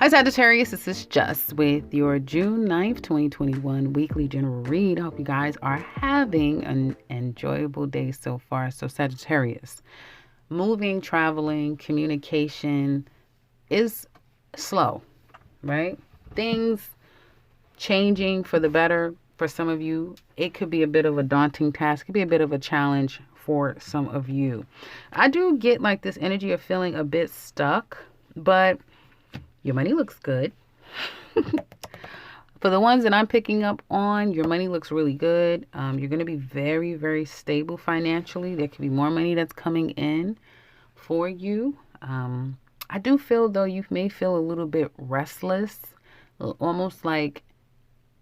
Hi Sagittarius, this is Just with your June 9th, 2021 weekly general read. I hope you guys are having an enjoyable day so far. So Sagittarius, moving, traveling, communication is slow, right? Things changing for the better for some of you. It could be a bit of a daunting task. It could be a bit of a challenge for some of you. I do get like this energy of feeling a bit stuck, but your money looks good. For the ones that I'm picking up on, your money looks really good. You're going to be very, very stable financially. There could be more money that's coming in for you. I do feel, though, you may feel a little bit restless, almost like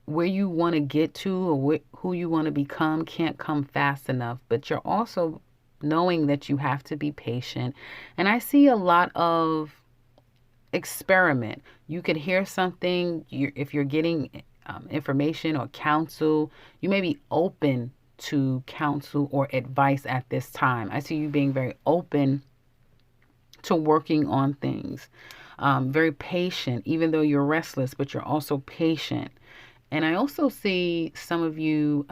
where you want to get to or who you want to become can't come fast enough. But you're also knowing that you have to be patient. And I see a lot of experiment. You could hear something, if you're getting information or counsel, you may be open to counsel or advice at this time. I see you being very open to working on things, very patient, even though you're restless, but you're also patient. And I also see some of you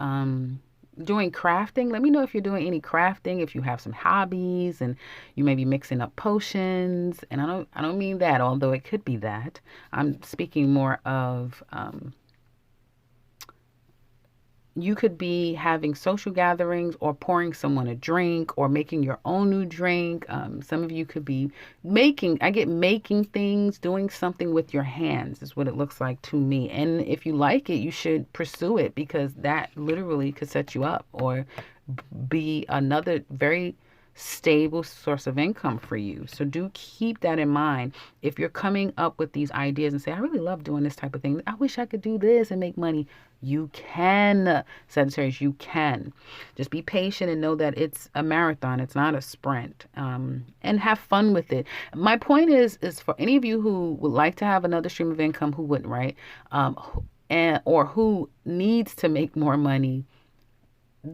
doing crafting. Let me know if you're doing any crafting, if you have some hobbies and you may be mixing up potions. And I don't mean that, although it could be that. I'm speaking more of you could be having social gatherings or pouring someone a drink or making your own new drink. Some of you could be making things, doing something with your hands is what it looks like to me. And if you like it, you should pursue it because that literally could set you up or be another very stable source of income for you. So do keep that in mind. If you're coming up with these ideas and say, I really love doing this type of thing. I wish I could do this and make money. You can, Sagittarius, you can. Just be patient and know that it's a marathon. It's not a sprint. And have fun with it. My point is for any of you who would like to have another stream of income, who wouldn't, right? Or who needs to make more money,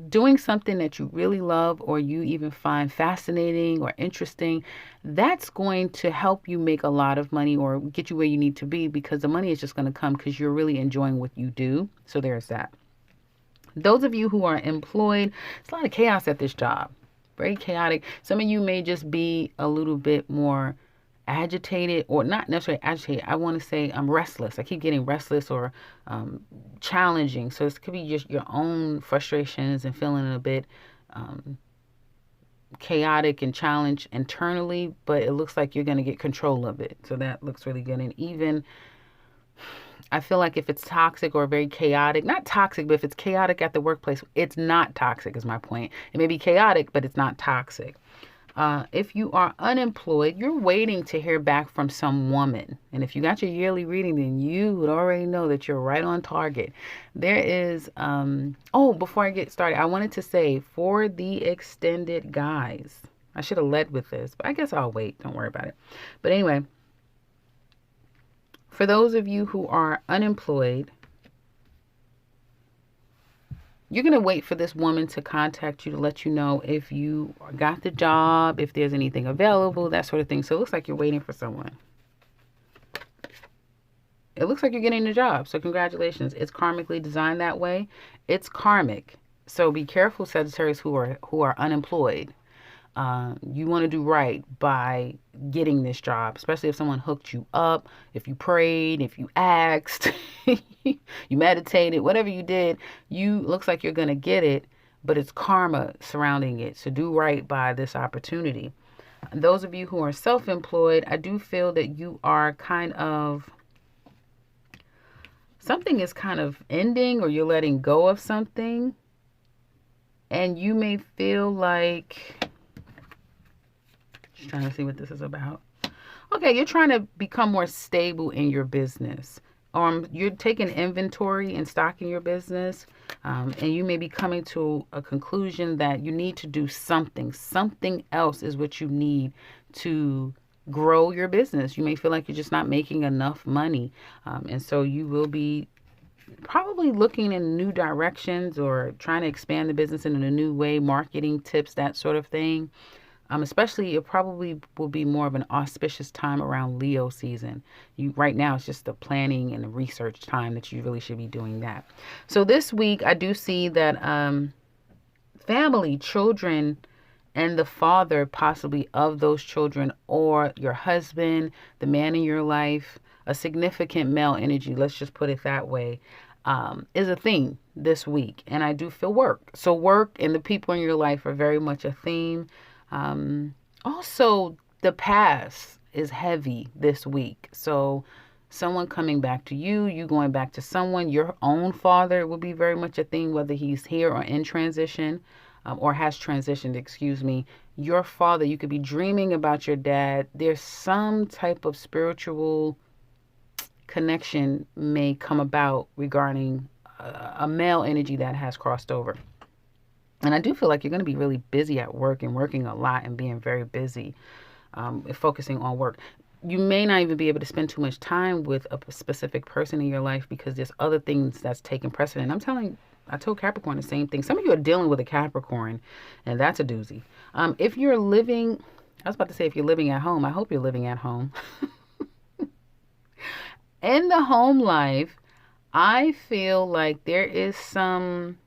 doing something that you really love or you even find fascinating or interesting, that's going to help you make a lot of money or get you where you need to be because the money is just going to come because you're really enjoying what you do. So there's that. Those of you who are employed, it's a lot of chaos at this job. Very chaotic. Some of you may just be a little bit more agitated, or not necessarily agitated. I want to say I'm restless. I keep getting restless or challenging. So it could be just your own frustrations and feeling a bit chaotic and challenged internally, but it looks like you're going to get control of it. So that looks really good. And even I feel like if it's toxic or very chaotic, not toxic, but if it's chaotic at the workplace, it's not toxic is my point. It may be chaotic, but it's not toxic. If you are unemployed, you're waiting to hear back from some woman. And if you got your yearly reading, then you would already know that you're right on target. There is, before I get started, I wanted to say for the extended guys, I should have led with this, but I guess I'll wait. Don't worry about it. But anyway, for those of you who are unemployed, you're going to wait for this woman to contact you to let you know if you got the job, if there's anything available, that sort of thing. So it looks like you're waiting for someone. It looks like you're getting the job. So congratulations. It's karmically designed that way. It's karmic. So be careful, Sagittarius, who are unemployed. You want to do right by getting this job, especially if someone hooked you up, if you prayed, if you asked, you meditated, whatever you did, looks like you're going to get it, but it's karma surrounding it. So do right by this opportunity. And those of you who are self-employed, I do feel that you are something is kind of ending or you're letting go of something. And you may feel like, just trying to see what this is about. Okay, you're trying to become more stable in your business. You're taking inventory and stocking your business, and you may be coming to a conclusion that you need to do something. Something else is what you need to grow your business. You may feel like you're just not making enough money, and so you will be probably looking in new directions or trying to expand the business in a new way, marketing tips, that sort of thing. Especially it probably will be more of an auspicious time around Leo season. You right now it's just the planning and the research time that you really should be doing that. So this week I do see that family, children, and the father possibly of those children, or your husband, the man in your life, a significant male energy, let's just put it that way, is a theme this week. And I do feel work. So work and the people in your life are very much a theme. Also, the past is heavy this week. So someone coming back to you, you going back to someone, your own father will be very much a theme, whether he's here or in transition, or has transitioned, excuse me. Your father, you could be dreaming about your dad. There's some type of spiritual connection may come about regarding a male energy that has crossed over. And I do feel like you're going to be really busy at work and working a lot and being very busy, focusing on work. You may not even be able to spend too much time with a specific person in your life because there's other things that's taking precedent. I told Capricorn the same thing. Some of you are dealing with a Capricorn, and that's a doozy. If you're living, I was about to say if you're living at home, I hope you're living at home. In the home life, I feel like there is some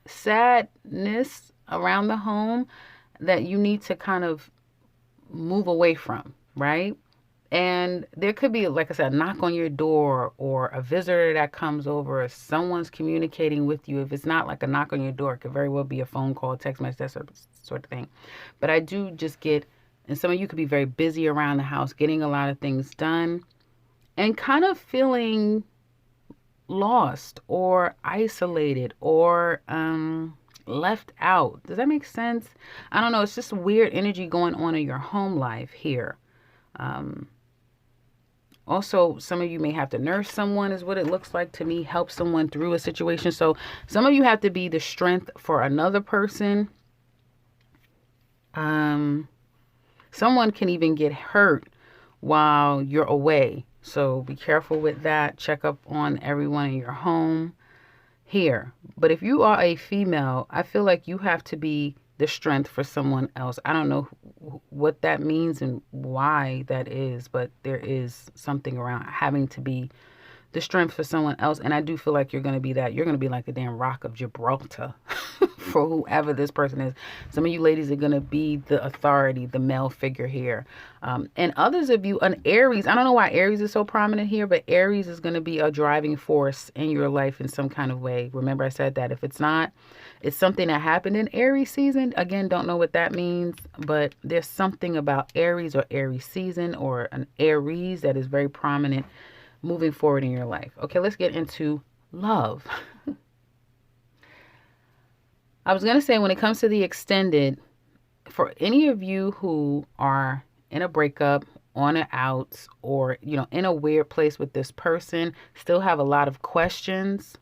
sadness around the home that you need to kind of move away from, right? And there could be, like I said, a knock on your door or a visitor that comes over or someone's communicating with you. If it's not like a knock on your door, it could very well be a phone call, text message, that sort of thing. But I do just get, and some of you could be very busy around the house, getting a lot of things done and kind of feeling lost or isolated or left out. Does that make sense? I don't know. It's just weird energy going on in your home life here. Also, some of you may have to nurse someone is what it looks like to me, help someone through a situation. So some of you have to be the strength for another person. Someone can even get hurt while you're away. So be careful with that. Check up on everyone in your home here. But if you are a female, I feel like you have to be the strength for someone else. I don't know what that means and why that is, but there is something around having to be the strength for someone else. And I do feel like you're going to be that. You're going to be like the damn rock of Gibraltar for whoever this person is. Some of you ladies are going to be the authority, the male figure here. And others of you, an Aries, I don't know why Aries is so prominent here, but Aries is going to be a driving force in your life in some kind of way. Remember I said that if it's not, it's something that happened in Aries season. Again, don't know what that means, but there's something about Aries or Aries season or an Aries that is very prominent moving forward in your life. Okay, let's get into love. I was going to say when it comes to the extended, for any of you who are in a breakup, on an outs, or, in a weird place with this person, still have a lot of questions,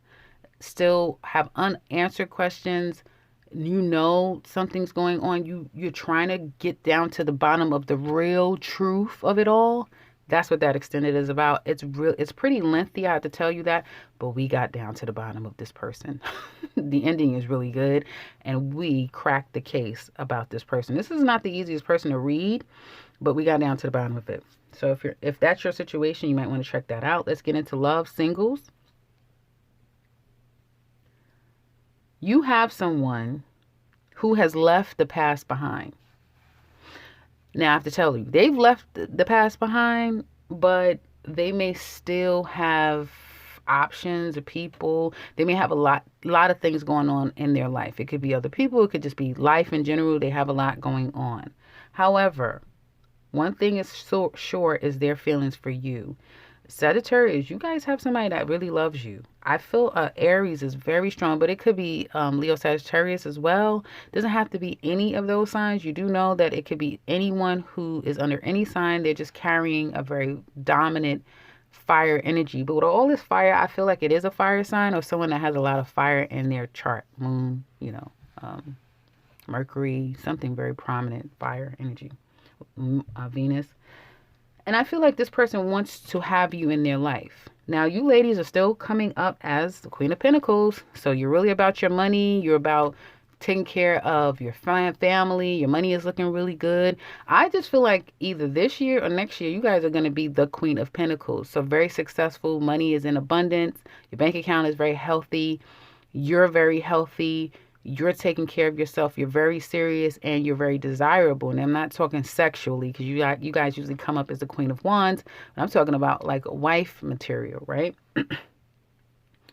still have unanswered questions, something's going on, you're trying to get down to the bottom of the real truth of it all. That's what that extended is about. It's pretty lengthy, I have to tell you that, but we got down to the bottom of this person. The ending is really good, and we cracked the case about this person. This is not the easiest person to read, but we got down to the bottom of it. So if that's your situation, you might want to check that out. Let's get into love, singles. You have someone who has left the past behind. Now, I have to tell you, they've left the past behind, but they may still have options or people. They may have a lot of things going on in their life. It could be other people. It could just be life in general. They have a lot going on. However, one thing is sure is their feelings for you. Sagittarius, you guys have somebody that really loves you. I feel Aries is very strong, but it could be Leo, Sagittarius as well. Doesn't have to be any of those signs. You do know that it could be anyone who is under any sign. They're just carrying a very dominant fire energy. But with all this fire, I feel like it is a fire sign or someone that has a lot of fire in their chart. Moon, Mercury, something very prominent, fire energy. Venus. And I feel like this person wants to have you in their life. Now, you ladies are still coming up as the Queen of Pentacles. So you're really about your money. You're about taking care of your family, your money is looking really good. I just feel like either this year or next year, you guys are going to be the Queen of Pentacles. So very successful, money is in abundance, your bank account is very healthy, you're very healthy, you're taking care of yourself, you're very serious, and you're very desirable. And I'm not talking sexually, because you guys usually come up as the Queen of Wands. I'm talking about like wife material, right?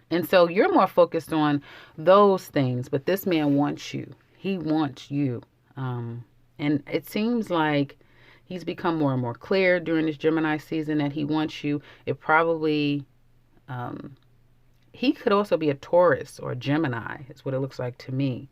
And so you're more focused on those things, but this man wants you. He wants you. And it seems like he's become more and more clear during this Gemini season that he wants you. It probably, he could also be a Taurus or a Gemini, is what it looks like to me.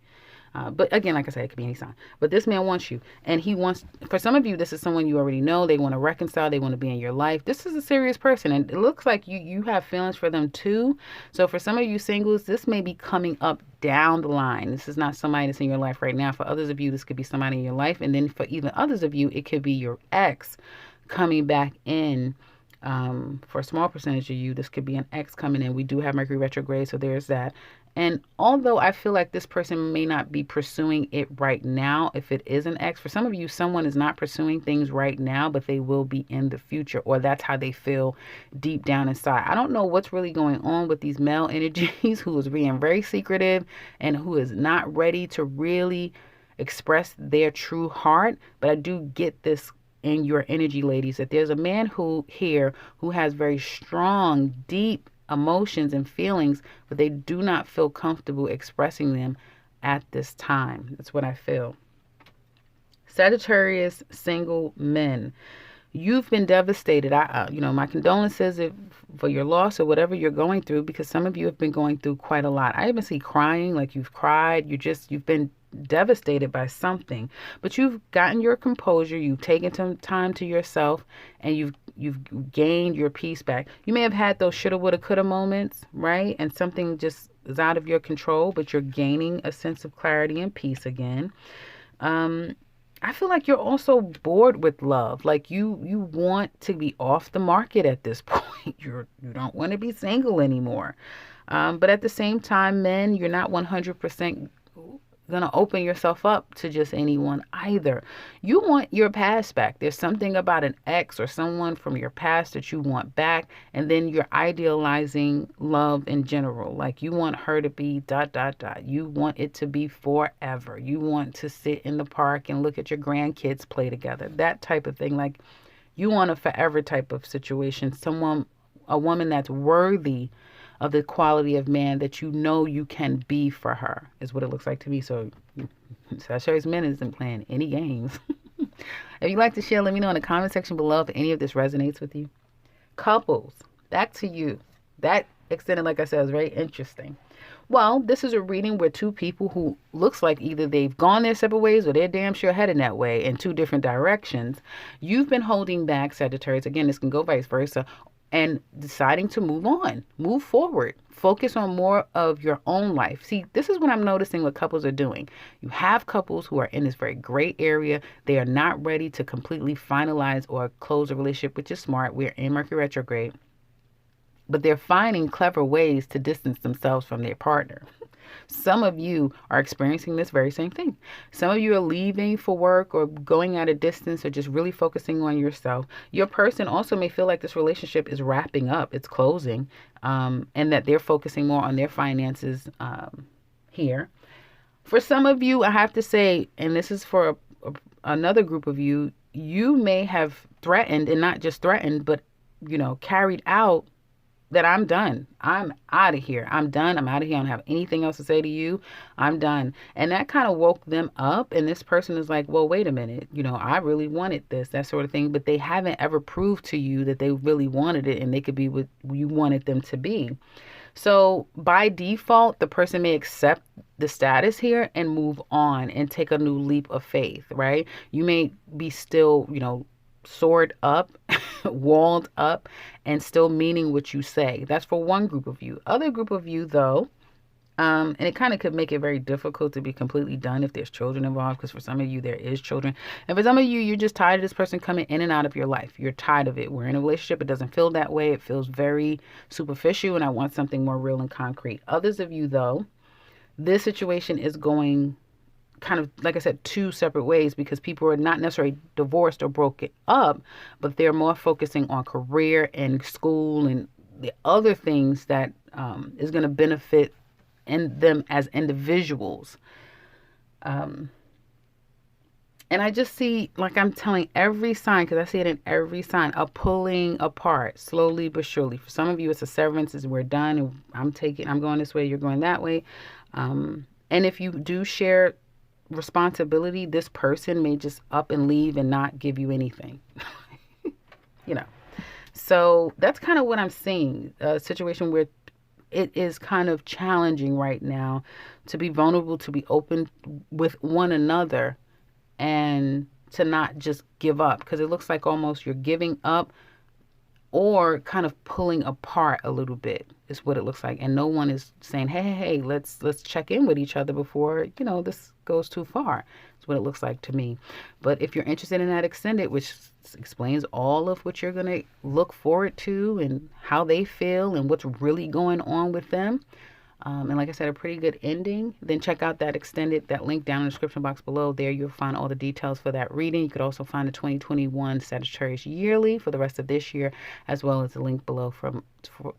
But again, like I said, it could be any sign. But this man wants you. And he wants, for some of you, this is someone you already know. They want to reconcile. They want to be in your life. This is a serious person. And it looks like you have feelings for them too. So for some of you singles, this may be coming up down the line. This is not somebody that's in your life right now. For others of you, this could be somebody in your life. And then for even others of you, it could be your ex coming back in. For a small percentage of you, this could be an ex coming in. We do have Mercury retrograde, so there's that. And although I feel like this person may not be pursuing it right now, if it is an ex, for some of you, someone is not pursuing things right now, but they will be in the future, or that's how they feel deep down inside. I don't know what's really going on with these male energies who is being very secretive and who is not ready to really express their true heart, but I do get this in your energy, ladies, that there's a man who has very strong, deep emotions and feelings, but they do not feel comfortable expressing them at this time. That's what I feel. Sagittarius single men. You've been devastated. My condolences for your loss or whatever you're going through, because some of you have been going through quite a lot. I even see crying, like you've cried. You've been devastated by something, but you've gotten your composure. You've taken some time to yourself, and you've gained your peace back. You may have had those shoulda, woulda, coulda moments, right? And something just is out of your control, but you're gaining a sense of clarity and peace again. I feel like you're also bored with love. Like you want to be off the market at this point. You don't want to be single anymore. But at the same time, men, you're not 100% going to open yourself up to just anyone either. You want your past back. There's something about an ex or someone from your past that you want back, and then you're idealizing love in general. Like you want her to be ... You want it to be forever. You want to sit in the park and look at your grandkids play together. That type of thing. Like you want a forever type of situation. A woman that's worthy of the quality of man that you know you can be for her, is what it looks like to me. So Sagittarius men isn't playing any games. If you'd like to share, let me know in the comment section below if any of this resonates with you. Couples, back to you. That extended, like I said, was very interesting. Well, this is a reading where two people who looks like either they've gone their separate ways or they're damn sure heading that way in two different directions. You've been holding back, Sagittarius. Again, this can go vice versa. And deciding to move on, move forward, focus on more of your own life. See, this is what I'm noticing what couples are doing. You have couples who are in this very gray area. They are not ready to completely finalize or close a relationship, which is smart. We're in Mercury retrograde. But they're finding clever ways to distance themselves from their partner. Some of you are experiencing this very same thing. Some of you are leaving for work or going at a distance or just really focusing on yourself. Your person also may feel like this relationship is wrapping up, it's closing, and that they're focusing more on their finances here. For some of you, I have to say, and this is for another group of you, you may have threatened, and not just threatened, but, carried out that I'm done. I'm out of here. I'm done. I'm out of here. I don't have anything else to say to you. I'm done. And that kind of woke them up. And this person is like, well, wait a minute. I really wanted this, that sort of thing. But they haven't ever proved to you that they really wanted it and they could be what you wanted them to be. So by default, the person may accept the status here and move on and take a new leap of faith, right? You may be still, soared up, walled up, and still meaning what you say. That's for one group of you. Other group of you, though, and it kind of could make it very difficult to be completely done if there's children involved, because for some of you, there is children. And for some of you, you're just tired of this person coming in and out of your life. You're tired of it. We're in a relationship. It doesn't feel that way. It feels very superficial, and I want something more real and concrete. Others of you, though, this situation is going kind of, like I said, two separate ways, because people are not necessarily divorced or broken up, but they're more focusing on career and school and the other things that is going to benefit in them as individuals. Um, and I just see, like I'm telling every sign, because I see it in every sign, a pulling apart slowly but surely. For some of you, it's a severance, is we're done, and I'm going this way, you're going that way. And if you do share responsibility, this person may just up and leave and not give you anything. you know. So that's kind of what I'm seeing. A situation where it is kind of challenging right now to be vulnerable, to be open with one another, and to not just give up, because it looks like almost you're giving up or kind of pulling apart a little bit is what it looks like, and no one is saying, hey, let's check in with each other before this goes too far. It's what it looks like to me. But if you're interested in that extended, which explains all of what you're going to look forward to and how they feel and what's really going on with them, and like I said, a pretty good ending, then check out that extended, that link down in the description box below. There you'll find all the details for that reading. You could also find the 2021 Sagittarius yearly for the rest of this year, as well as the link below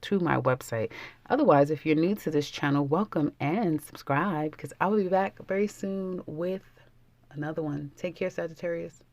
to my website. Otherwise, if you're new to this channel, welcome and subscribe, because I will be back very soon with another one. Take care, Sagittarius.